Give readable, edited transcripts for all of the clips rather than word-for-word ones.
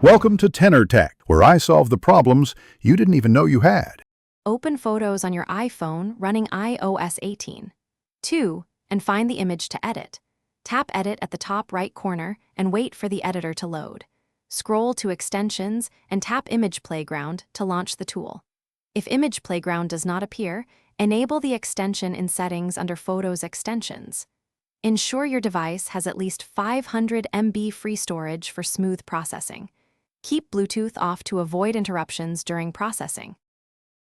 Welcome to Tenor Tech, where I solve the problems you didn't even know you had. Open Photos on your iPhone running iOS 18. 2. And find the image to edit. Tap Edit at the top right corner and wait for the editor to load. Scroll to Extensions and tap Image Playground to launch the tool. If Image Playground does not appear, enable the extension in Settings under Photos Extensions. Ensure your device has at least 500 MB free storage for smooth processing. Keep Bluetooth off to avoid interruptions during processing.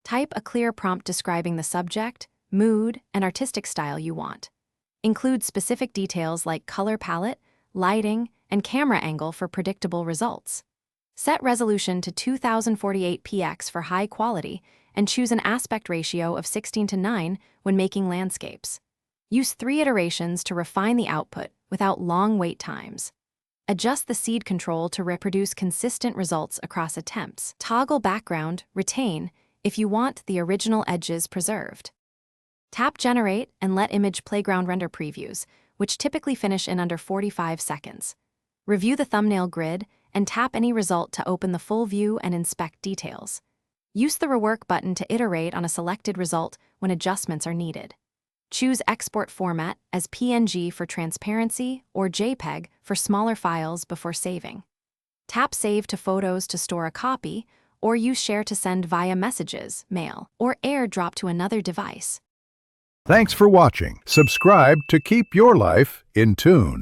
Type a clear prompt describing the subject, mood, and artistic style you want. Include specific details like color palette, lighting, and camera angle for predictable results. Set resolution to 2048px for high quality and choose an aspect ratio of 16:9 when making landscapes. Use 3 iterations to refine the output without long wait times. Adjust the seed control to reproduce consistent results across attempts. Toggle background, retain, if you want the original edges preserved. Tap Generate and let Image Playground render previews, which typically finish in under 45 seconds. Review the thumbnail grid and tap any result to open the full view and inspect details. Use the Rework button to iterate on a selected result when adjustments are needed. Choose Export Format as PNG for transparency or JPEG for smaller files before saving. Tap Save to Photos to store a copy, or use Share to send via Messages, Mail, or AirDrop to another device. Thanks for watching. Subscribe to keep your life in tune.